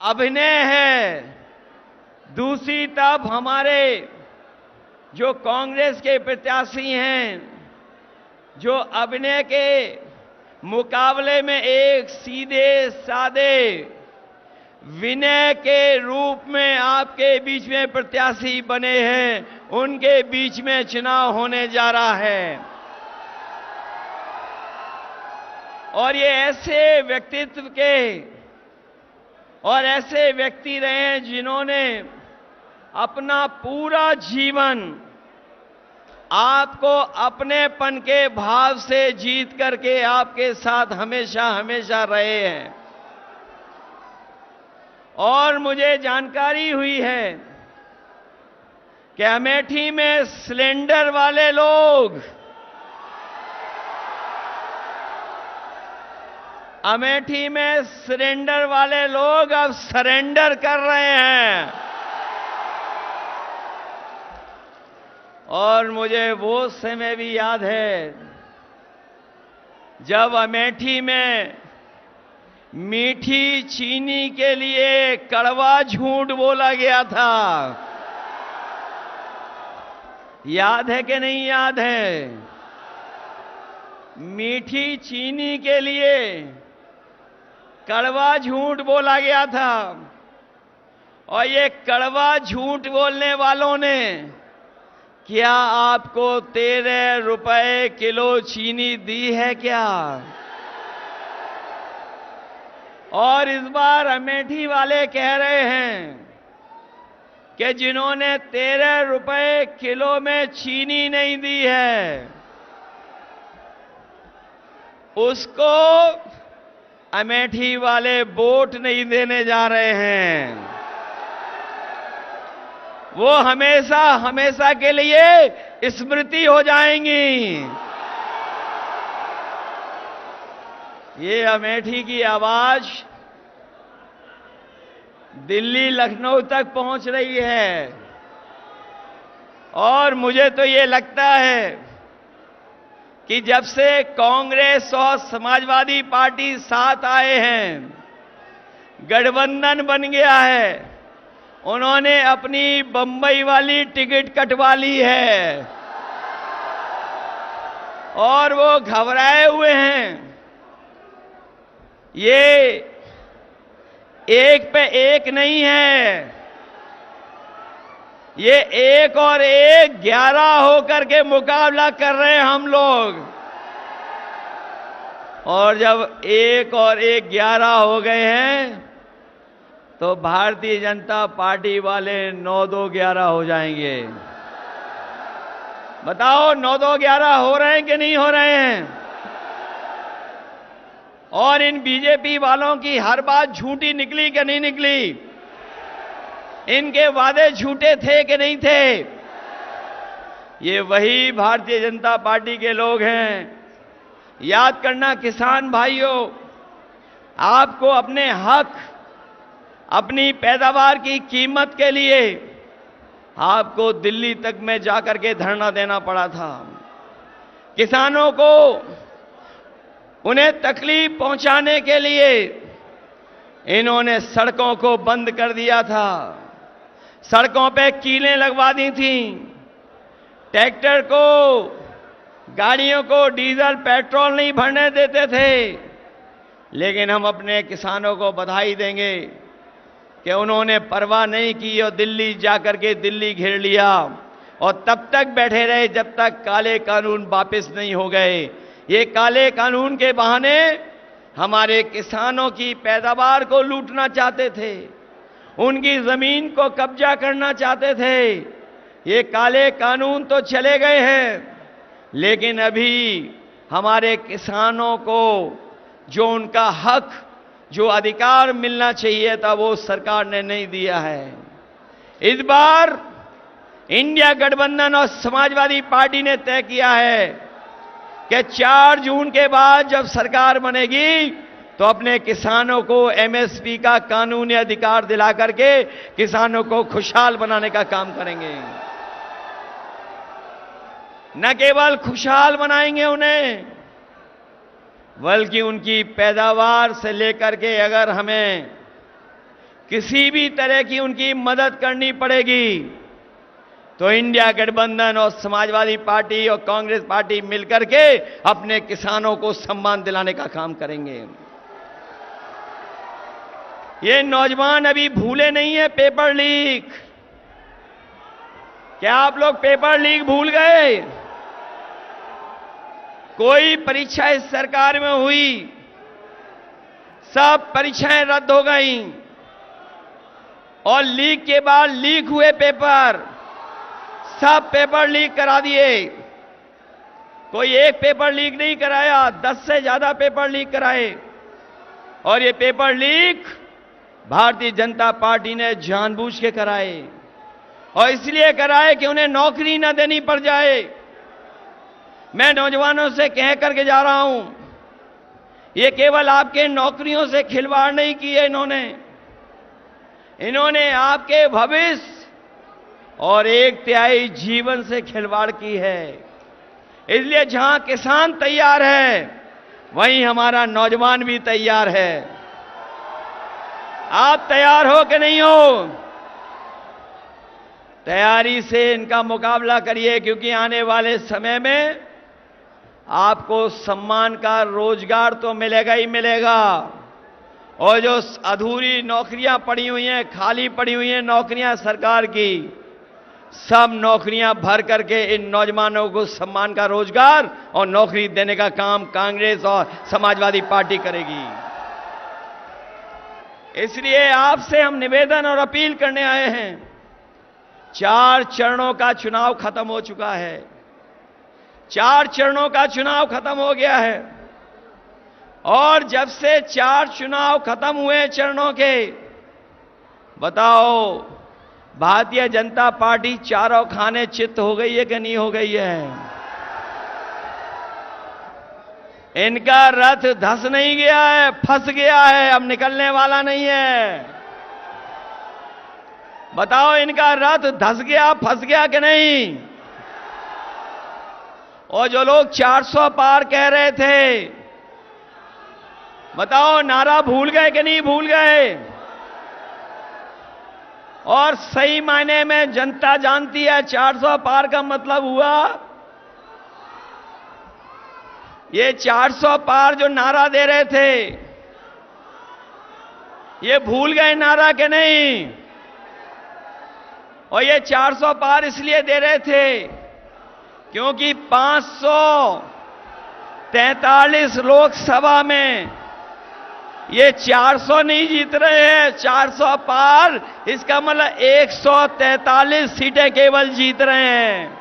अभिनय है, दूसरी तरफ हमारे जो कांग्रेस के प्रत्याशी हैं, जो अभिनय के मुकाबले में एक सीधे साधे विनय के रूप में आपके बीच में प्रत्याशी बने हैं, उनके बीच में चुनाव होने जा रहा है। और ये ऐसे व्यक्तित्व के और ऐसे व्यक्ति रहे हैं जिन्होंने अपना पूरा जीवन आपको अपनेपन के भाव से जीत करके आपके साथ हमेशा हमेशा रहे हैं। और मुझे जानकारी हुई है कि अमेठी में सिलेंडर वाले लोग, अमेठी में सिलेंडर वाले लोग अब सरेंडर कर रहे हैं। और मुझे वो समय भी याद है जब अमेठी में मीठी चीनी के लिए कड़वा झूठ बोला गया था। याद है कि नहीं याद है? मीठी चीनी के लिए कड़वा झूठ बोला गया था। और ये कड़वा झूठ बोलने वालों ने क्या आपको 13 रुपए किलो चीनी दी है क्या? और इस बार अमेठी वाले कह रहे हैं कि जिन्होंने 13 रुपए किलो में चीनी नहीं दी है, उसको अमेठी वाले वोट नहीं देने जा रहे हैं। वो हमेशा हमेशा के लिए स्मृति हो जाएंगी। ये अमेठी की आवाज दिल्ली लखनऊ तक पहुंच रही है। और मुझे तो ये लगता है कि जब से कांग्रेस और समाजवादी पार्टी साथ आए हैं, गठबंधन बन गया है, उन्होंने अपनी बंबई वाली टिकट कटवा ली है और वो घबराए हुए हैं। ये एक पे एक नहीं है, ये एक और एक 11 होकर के मुकाबला कर रहे हैं हम लोग। और जब एक और एक 11 हो गए हैं तो भारतीय जनता पार्टी वाले 9-2-11 हो जाएंगे। बताओ 9-2-11 हो रहे हैं कि नहीं हो रहे हैं? और इन बीजेपी वालों की हर बात झूठी निकली कि नहीं निकली? इनके वादे झूठे थे कि नहीं थे? ये वही भारतीय जनता पार्टी के लोग हैं। याद करना किसान भाइयों, आपको अपने हक, अपनी पैदावार की कीमत के लिए आपको दिल्ली तक में जाकर के धरना देना पड़ा था। किसानों को उन्हें तकलीफ पहुंचाने के लिए इन्होंने सड़कों को बंद कर दिया था, सड़कों पे कीलें लगवा दी थी, ट्रैक्टर को, गाड़ियों को डीजल पेट्रोल नहीं भरने देते थे। लेकिन हम अपने किसानों को बधाई देंगे कि उन्होंने परवाह नहीं की और दिल्ली जाकर के दिल्ली घेर लिया और तब तक बैठे रहे जब तक काले कानून वापस नहीं हो गए। ये काले कानून के बहाने हमारे किसानों की पैदावार को लूटना चाहते थे, उनकी जमीन को कब्जा करना चाहते थे। ये काले कानून तो चले गए हैं, लेकिन अभी हमारे किसानों को जो उनका हक, जो अधिकार मिलना चाहिए था, वो सरकार ने नहीं दिया है। इस बार इंडिया गठबंधन और समाजवादी पार्टी ने तय किया है कि 4 जून के बाद जब सरकार बनेगी तो अपने किसानों को एमएसपी का कानूनी अधिकार दिला करके किसानों को खुशहाल बनाने का काम करेंगे। न केवल खुशहाल बनाएंगे उन्हें, बल्कि उनकी पैदावार से लेकर के अगर हमें किसी भी तरह की उनकी मदद करनी पड़ेगी तो इंडिया गठबंधन और समाजवादी पार्टी और कांग्रेस पार्टी मिलकर के अपने किसानों को सम्मान दिलाने का काम करेंगे। ये नौजवान अभी भूले नहीं है पेपर लीक। क्या आप लोग पेपर लीक भूल गए? कोई परीक्षा इस सरकार में हुई, सब परीक्षाएं रद्द हो गई और लीक के बाद लीक हुए पेपर, सब पेपर लीक करा दिए। कोई एक पेपर लीक नहीं कराया, 10 से ज्यादा पेपर लीक कराए। और ये paper leak Bharatiya Janata party ने जानबूझ के कराए और इसलिए कराए कि उन्हें नौकरी न देनी पड़ जाए। मैं नौजवानों से कह करके जा रहा हूं, ये केवल आपके नौकरियों से खिलवाड़ नहीं किए इन्होंने आपके भविष्य और 1/3 जीवन से खिलवाड़ की है। इसलिए जहां किसान तैयार है वहीं हमारा नौजवान भी तैयार है। आप तैयार हो कि नहीं हो? तैयारी से इनका मुकाबला करिए, क्योंकि आने वाले समय में आपको सम्मान का रोजगार तो मिलेगा ही मिलेगा और जो अधूरी नौकरियां पड़ी हुई हैं, खाली पड़ी हुई हैं नौकरियां सरकार की, सब नौकरियां भर करके इन नौजवानों को सम्मान का रोजगार और नौकरी देने का काम कांग्रेस और समाजवादी पार्टी करेगी। इसलिए आपसे हम निवेदन और अपील करने आए हैं। 4 चरणों का चुनाव खत्म हो चुका है। 4 चरणों का चुनाव खत्म हो गया है और जब से 4 चुनाव खत्म हुए चरणों के, बताओ भारतीय जनता पार्टी चारों खाने चित्त हो गई है कि नहीं हो गई है? इनका रथ धंस नहीं गया है, फंस गया है, अब निकलने वाला नहीं है। बताओ इनका रथ धंस गया, फंस गया कि नहीं? और जो लोग 400 पार कह रहे थे, बताओ नारा भूल गए कि नहीं भूल गए? और सही मायने में जनता जानती है 400 पार का मतलब हुआ, ये 400 पार जो नारा दे रहे थे, ये भूल गए नारा के नहीं? और ये 400 पार इसलिए दे रहे थे क्योंकि 543 लोकसभा में ये 400 नहीं जीत रहे हैं, 400 पार, इसका मतलब 143 सीटें केवल जीत रहे हैं।